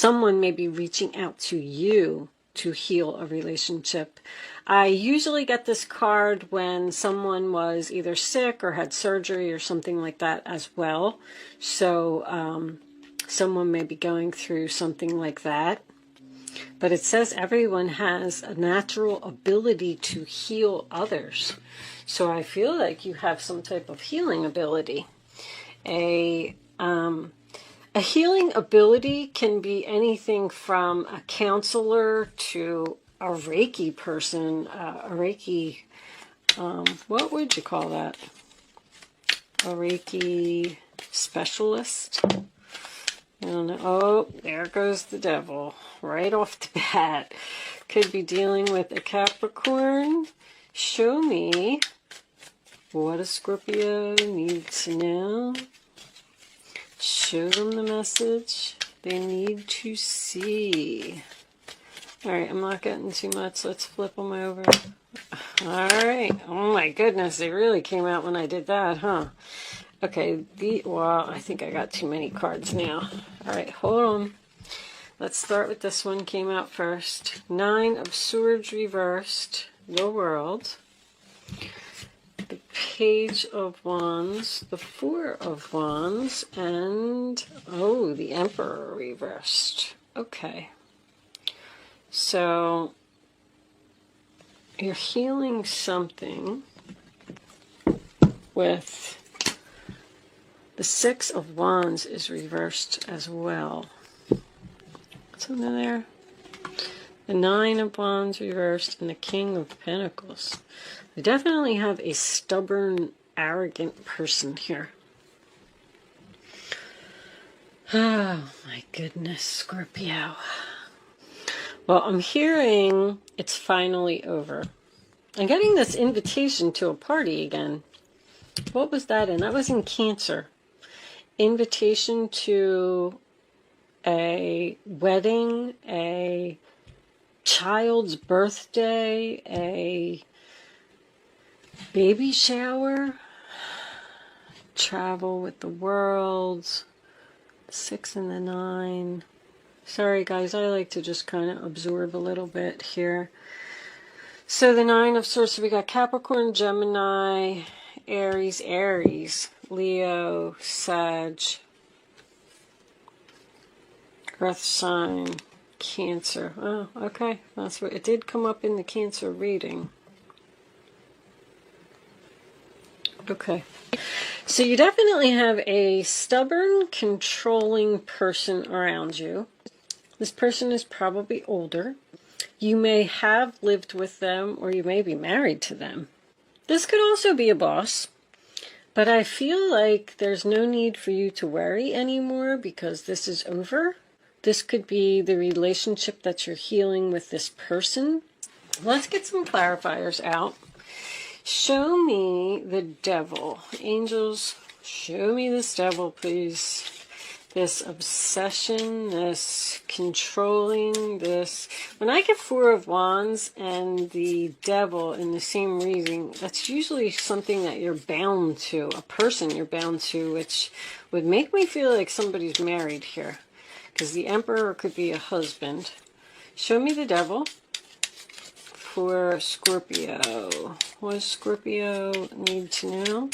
Someone may be reaching out to you to heal a relationship. I usually get this card when someone was either sick or had surgery or something like that as well. So someone may be going through something like that. But it says everyone has a natural ability to heal others. So I feel like you have some type of healing ability. A healing ability can be anything from a counselor to a Reiki person, a Reiki, what would you call that? A Reiki specialist? I don't know. Oh, there goes the devil. Right off the bat. Could be dealing with a Capricorn. Show me what a Scorpio needs to know. Show them the message they need to see. Alright, I'm not getting too much. Let's flip them over. Alright. Oh my goodness, they really came out when I did that, huh? Okay, well, I think I got too many cards now. Alright, hold on. Let's start with this one. Came out first. 9 of Swords reversed. The World. The Page of Wands. The 4 of Wands. And, oh, the Emperor reversed. Okay. So, you're healing something with... The 6 of Wands is reversed as well. What's under there? The 9 of Wands reversed and the King of Pentacles. We definitely have a stubborn, arrogant person here. Oh my goodness, Scorpio. Well, I'm hearing it's finally over. I'm getting this invitation to a party again. What was that in? That was in Cancer. Invitation to a wedding, a child's birthday, a baby shower, travel with the world, 6 and the 9. Sorry guys, I like to just kind of absorb a little bit here. So the 9 of Swords, so we got Capricorn, Gemini, Aries, Leo, Sag, Earth sign, Cancer. Oh, okay. That's what it did come up in the Cancer reading. Okay. So you definitely have a stubborn, controlling person around you. This person is probably older. You may have lived with them or you may be married to them. This could also be a boss. But I feel like there's no need for you to worry anymore because this is over. This could be the relationship that you're healing with this person. Let's get some clarifiers out. Show me the devil. Angels, show me this devil, please. This obsession, this controlling, this... When I get 4 of Wands and the devil in the same reading, that's usually something that you're bound to, a person you're bound to, which would make me feel like somebody's married here. Because the Emperor could be a husband. Show me the devil for Scorpio. What does Scorpio need to know?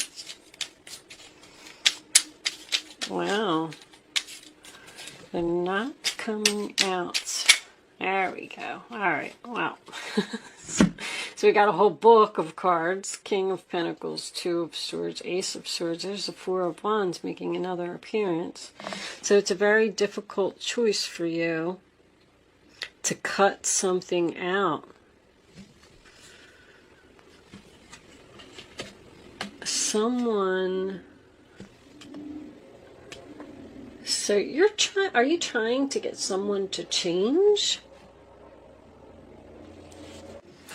Wow. They're not coming out. There we go. Alright, wow. So we got a whole book of cards. King of Pentacles, 2 of Swords, Ace of Swords. There's the 4 of Wands making another appearance. So it's a very difficult choice for you to cut something out. Someone... So are you trying to get someone to change?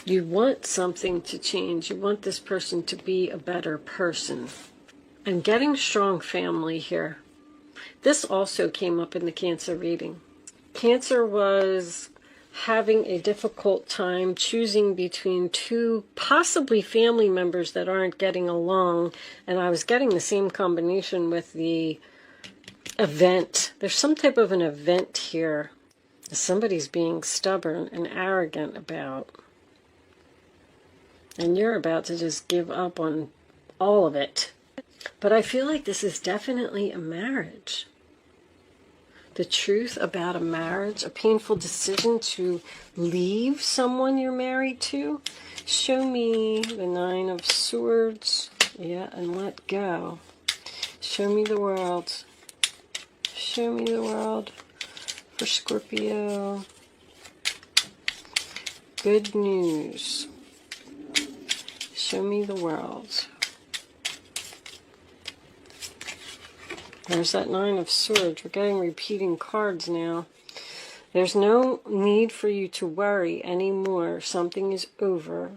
You want something to change. You want this person to be a better person. I'm getting strong family here. This also came up in the Cancer reading. Cancer was having a difficult time choosing between 2 possibly family members that aren't getting along. And I was getting the same combination with the event. There's some type of an event here somebody's being stubborn and arrogant about. And you're about to just give up on all of it. But I feel like this is definitely a marriage. The truth about a marriage, a painful decision to leave someone you're married to. Show me the 9 of Swords. Yeah, and let go. Show me the world. Show me the world for Scorpio. Good news. Show me the world. There's that 9 of Swords. We're getting repeating cards now. There's no need for you to worry anymore. Something is over.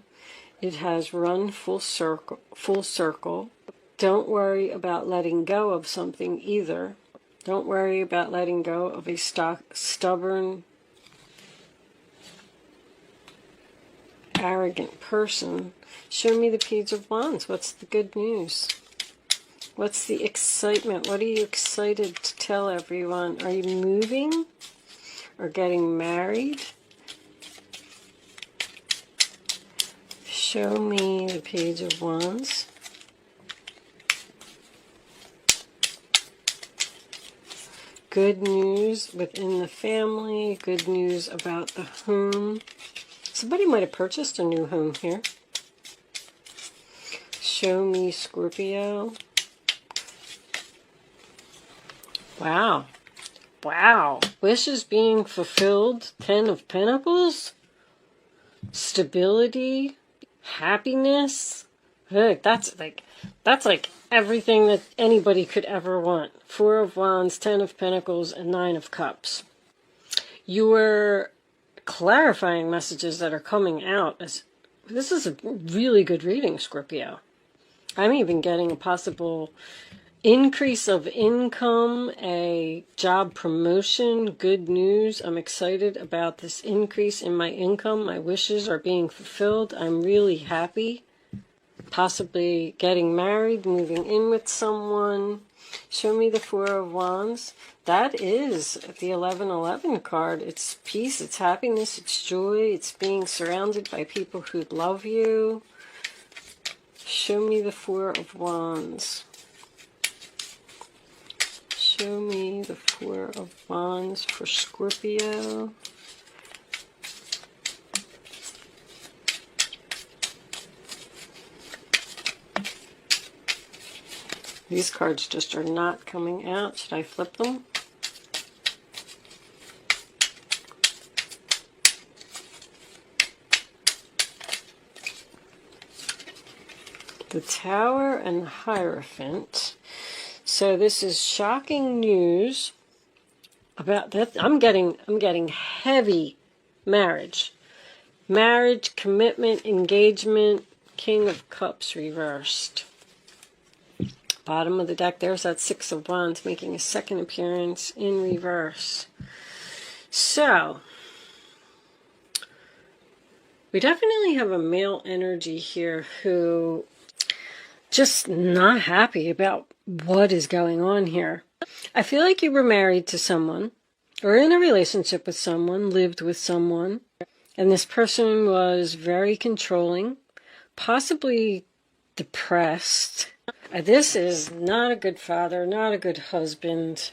It has run full circle. Don't worry about letting go of something either. Don't worry about letting go of a stubborn, arrogant person. Show me the Page of Wands. What's the good news? What's the excitement? What are you excited to tell everyone? Are you moving or getting married? Show me the Page of Wands. Good news within the family. Good news about the home. Somebody might have purchased a new home here. Show me Scorpio. Wow. Wow. Wishes being fulfilled. 10 of Pentacles. Stability. Happiness. Look, that's like everything that anybody could ever want. 4 of Wands, 10 of Pentacles, and 9 of Cups. Your clarifying messages that are coming out. This is a really good reading, Scorpio. I'm even getting a possible increase of income, a job promotion, good news. I'm excited about this increase in my income. My wishes are being fulfilled. I'm really happy. Possibly getting married, moving in with someone. Show me the 4 of Wands. That is the 1111 card. It's peace, it's happiness, it's joy. It's being surrounded by people who love you. Show me the 4 of Wands. Show me the 4 of Wands for Scorpio. These cards just are not coming out. Should I flip them? The Tower and the Hierophant. So this is shocking news about that. I'm getting heavy marriage. Marriage, commitment, engagement, King of Cups reversed. Bottom of the deck, there's that 6 of Wands making a second appearance in reverse. So, we definitely have a male energy here who just not happy about what is going on here. I feel like you were married to someone or in a relationship with someone, lived with someone, and this person was very controlling, possibly depressed. This is not a good father, not a good husband,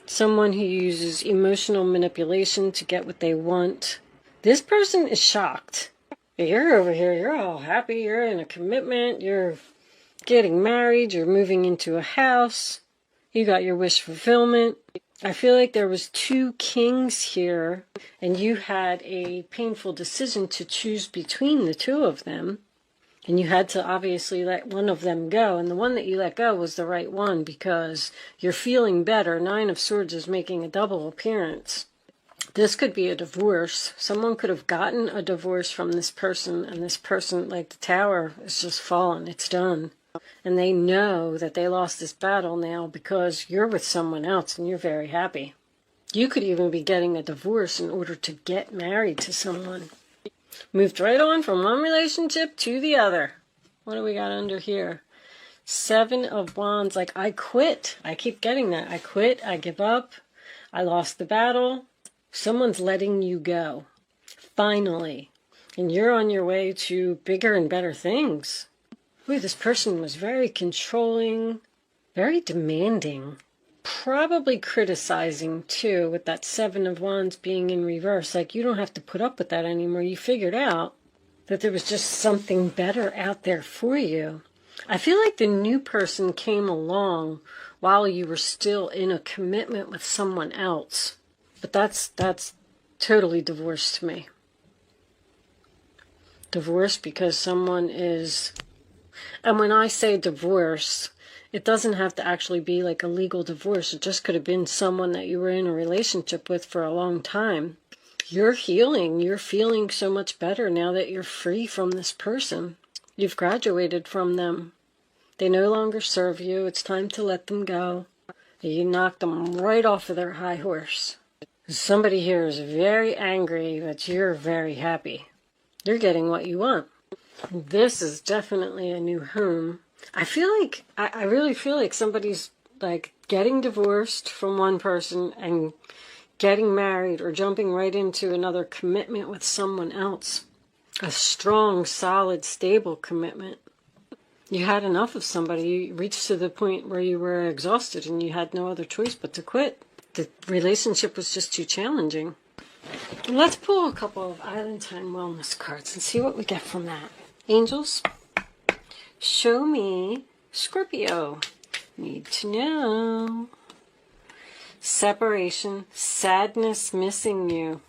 someone who uses emotional manipulation to get what they want. This person is shocked. You're over here, you're all happy, you're in a commitment, you're getting married, you're moving into a house, you got your wish fulfillment. I feel like there was 2 kings here, and you had a painful decision to choose between the 2 of them. And you had to obviously let one of them go. And the one that you let go was the right one because you're feeling better. 9 of Swords is making a double appearance. This could be a divorce. Someone could have gotten a divorce from this person. And this person, like the Tower, is just fallen. It's done. And they know that they lost this battle now because you're with someone else and you're very happy. You could even be getting a divorce in order to get married to someone. Moved right on from one relationship to the other. What do we got under here? 7 of Wands. Like, I quit. I keep getting that. I quit. I give up. I lost the battle. Someone's letting you go, finally. And you're on your way to bigger and better things. Ooh, this person was very controlling, very demanding. Probably criticizing, too, with that Seven of Wands being in reverse. Like, you don't have to put up with that anymore. You figured out that there was just something better out there for you. I feel like the new person came along while you were still in a commitment with someone else. But that's totally divorce to me. Divorce because someone is... And when I say divorce, it doesn't have to actually be like a legal divorce. It just could have been someone that you were in a relationship with for a long time. You're healing. You're feeling so much better now that you're free from this person. You've graduated from them. They no longer serve you. It's time to let them go. You knocked them right off of their high horse. Somebody here is very angry, but you're very happy. You're getting what you want. This is definitely a new home. I feel like, I really feel like somebody's like getting divorced from one person and getting married or jumping right into another commitment with someone else. A strong, solid, stable commitment. You had enough of somebody. You reached to the point where you were exhausted and you had no other choice but to quit. The relationship was just too challenging. Let's pull a couple of Island Time Wellness cards and see what we get from that. Angels, show me Scorpio. Need to know. Separation, sadness, missing you.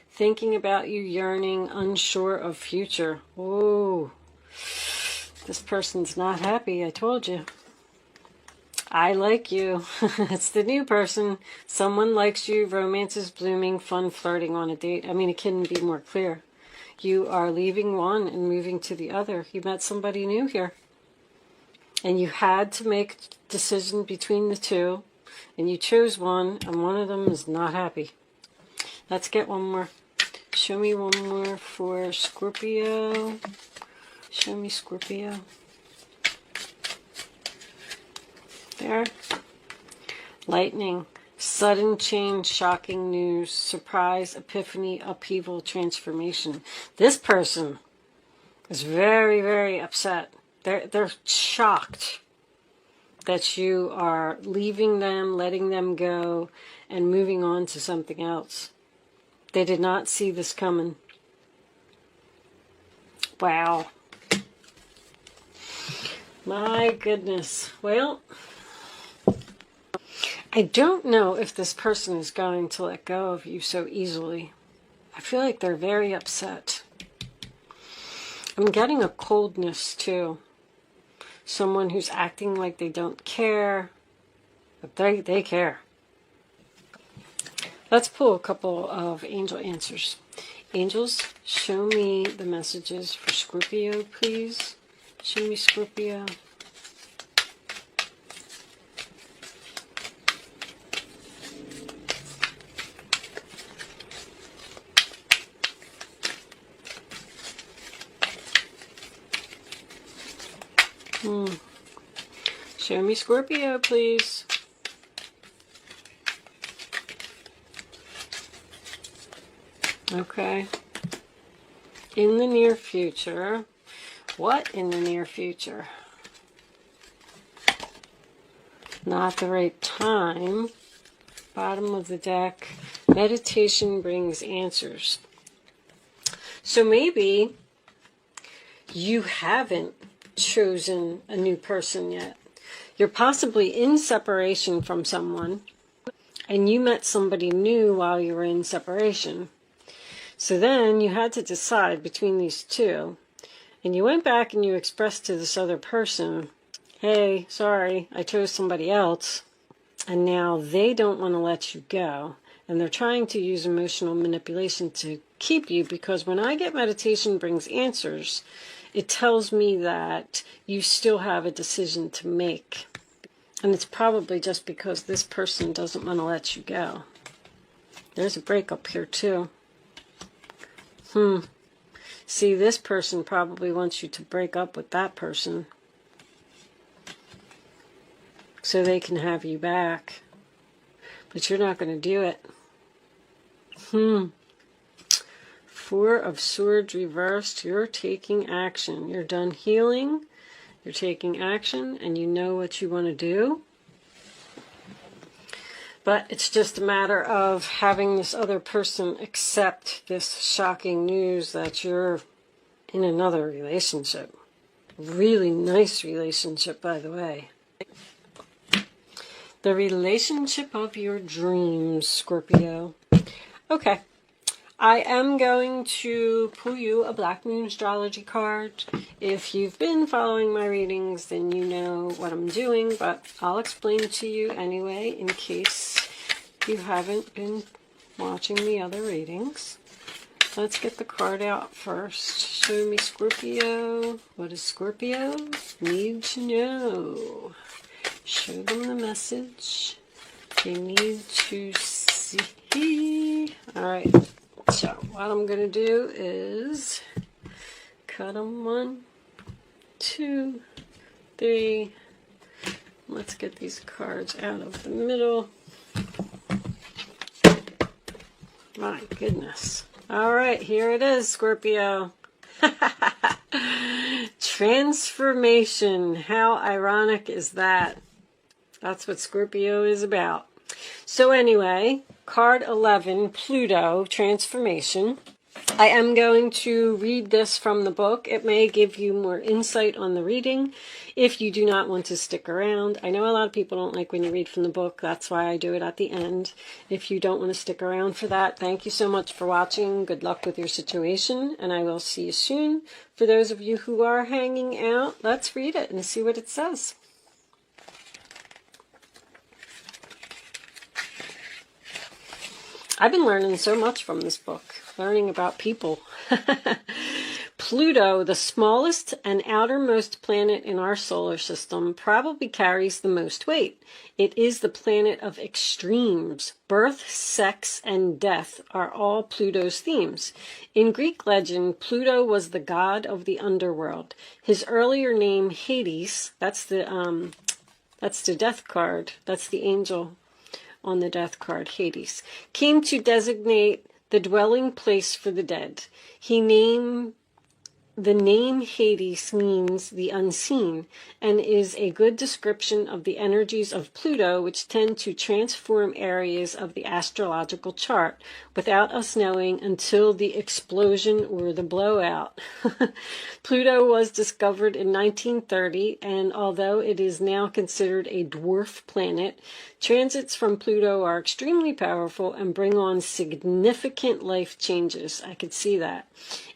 Thinking about you, yearning, unsure of future. Whoa. This person's not happy, I told you. I like you. It's the new person. Someone likes you, romance is blooming, fun flirting on a date. I mean, it couldn't be more clear. You are leaving one and moving to the other. You met somebody new here. And you had to make a decision between the two. And you chose one, and one of them is not happy. Let's get one more. Show me one more for Scorpio. Show me Scorpio. There. Lightning. Sudden change, shocking news, surprise, epiphany, upheaval, transformation. This person is very, very upset. They're shocked that you are leaving them, letting them go, and moving on to something else. They did not see this coming. Wow. My goodness. Well, I don't know if this person is going to let go of you so easily. I feel like they're very upset. I'm getting a coldness too. Someone who's acting like they don't care, but they care. Let's pull a couple of angel answers. Angels, show me the messages for Scorpio, please. Show me Scorpio. Show me Scorpio, please. Okay. In the near future. What in the near future? Not the right time. Bottom of the deck. Meditation brings answers. So maybe you haven't chosen a new person yet. You're possibly in separation from someone, and you met somebody new while you were in separation. So then you had to decide between these two, and you went back and you expressed to this other person, hey, sorry, I chose somebody else, and now they don't want to let you go, and they're trying to use emotional manipulation to keep you, because when I get meditation brings answers, it tells me that you still have a decision to make. And it's probably just because this person doesn't want to let you go. There's a breakup here too. See, this person probably wants you to break up with that person so they can have you back. But you're not going to do it. Four of Swords reversed. You're taking action. You're done healing. You're taking action, and you know what you want to do. But it's just a matter of having this other person accept this shocking news that you're in another relationship. Really nice relationship, by the way. The relationship of your dreams, Scorpio. Okay. I am going to pull you a Black Moon astrology card. If you've been following my readings, then you know what I'm doing, but I'll explain to you anyway in case you haven't been watching the other readings. Let's get the card out first. Show me, Scorpio. What does Scorpio need to know? Show them the message they need to see. All right. So what I'm going to do is cut them 1, 2, 3. Let's get these cards out of the middle. My goodness. All right, here it is, Scorpio. Transformation. How ironic is that? That's what Scorpio is about. So anyway, card 11, Pluto, transformation. I am going to read this from the book. It may give you more insight on the reading if you do not want to stick around. I know a lot of people don't like when you read from the book. That's why I do it at the end. If you don't want to stick around for that, thank you so much for watching. Good luck with your situation, and I will see you soon. For those of you who are hanging out, let's read it and see what it says. I've been learning so much from this book, learning about people. Pluto, the smallest and outermost planet in our solar system, probably carries the most weight. It is the planet of extremes. Birth, sex, and death are all Pluto's themes. In Greek legend, Pluto was the god of the underworld. His earlier name, Hades, that's the death card. That's the angel on the death card, Hades, came to designate the dwelling place for the dead. The name Hades means the unseen and is a good description of the energies of Pluto, which tend to transform areas of the astrological chart without us knowing until the explosion or the blowout. Pluto was discovered in 1930, and although it is now considered a dwarf planet, transits from Pluto are extremely powerful and bring on significant life changes. I could see that.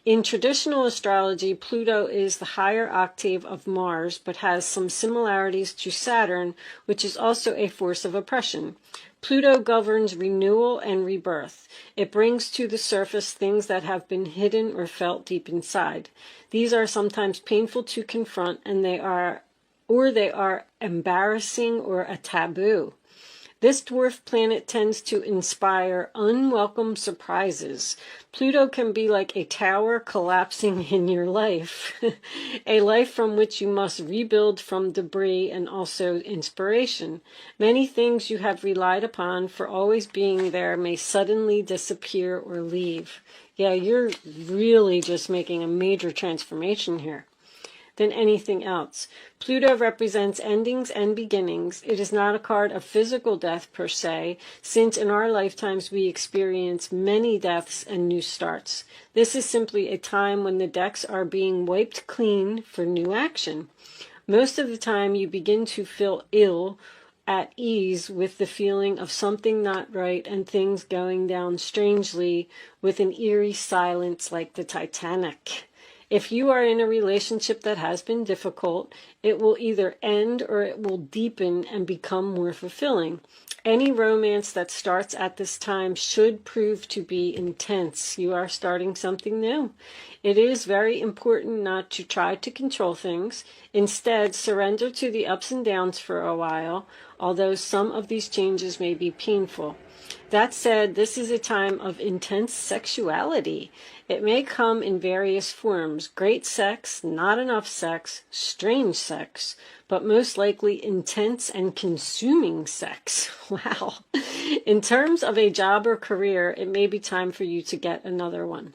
In traditional astrology, Pluto is the higher octave of Mars, but has some similarities to Saturn, which is also a force of oppression. Pluto governs renewal and rebirth. It brings to the surface things that have been hidden or felt deep inside. These are sometimes painful to confront, and they are embarrassing or a taboo. This dwarf planet tends to inspire unwelcome surprises. Pluto can be like a tower collapsing in your life, a life from which you must rebuild from debris and also inspiration. Many things you have relied upon for always being there may suddenly disappear or leave. Yeah, you're really just making a major transformation here than anything else. Pluto represents endings and beginnings. It is not a card of physical death per se, since in our lifetimes we experience many deaths and new starts. This is simply a time when the decks are being wiped clean for new action. Most of the time you begin to feel ill, at ease with the feeling of something not right and things going down strangely with an eerie silence like the Titanic. If you are in a relationship that has been difficult, it will either end or it will deepen and become more fulfilling. Any romance that starts at this time should prove to be intense. You are starting something new. It is very important not to try to control things. Instead, surrender to the ups and downs for a while, although some of these changes may be painful. That said, this is a time of intense sexuality. It may come in various forms: great sex, not enough sex, strange sex, but most likely intense and consuming sex. Wow. In terms of a job or career, it may be time for you to get another one.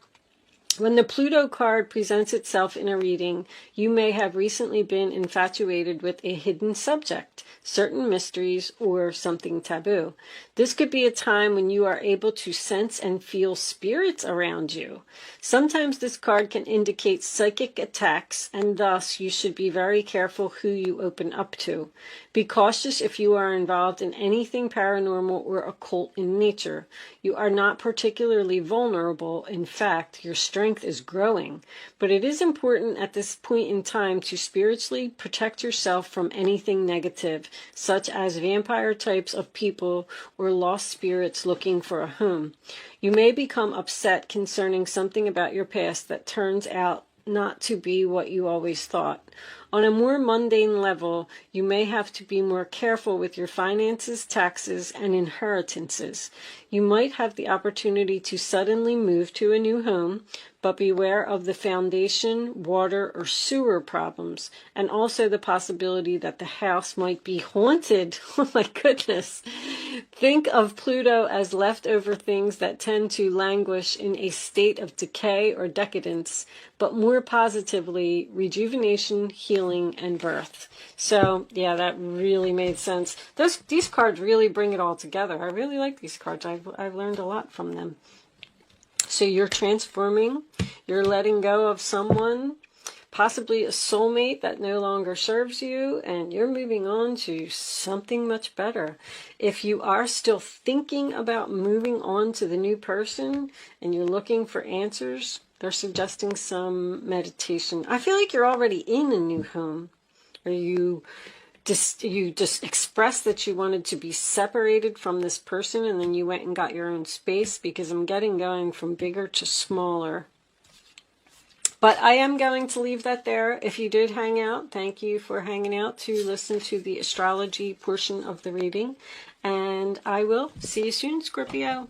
When the Pluto card presents itself in a reading, you may have recently been infatuated with a hidden subject, certain mysteries, or something taboo. This could be a time when you are able to sense and feel spirits around you. Sometimes this card can indicate psychic attacks, and thus you should be very careful who you open up to. Be cautious if you are involved in anything paranormal or occult in nature. You are not particularly vulnerable. In fact, your strength is growing. But it is important at this point in time to spiritually protect yourself from anything negative, such as vampire types of people or lost spirits looking for a home. You may become upset concerning something about your past that turns out not to be what you always thought. On a more mundane level, you may have to be more careful with your finances, taxes, and inheritances. You might have the opportunity to suddenly move to a new home, but beware of the foundation, water, or sewer problems, and also the possibility that the house might be haunted. Oh my goodness. Think of Pluto as leftover things that tend to languish in a state of decay or decadence, but more positively, rejuvenation, healing, and birth. So, yeah, that really made sense. These cards really bring it all together. I really like these cards. I've learned a lot from them. So you're transforming, you're letting go of someone, possibly a soulmate that no longer serves you, and you're moving on to something much better. If you are still thinking about moving on to the new person and you're looking for answers, they're suggesting some meditation. I feel like you're already in a new home, or you just expressed that you wanted to be separated from this person, and then you went and got your own space, because I'm getting going from bigger to smaller. But I am going to leave that there. If you did hang out, thank you for hanging out to listen to the astrology portion of the reading. And I will see you soon, Scorpio.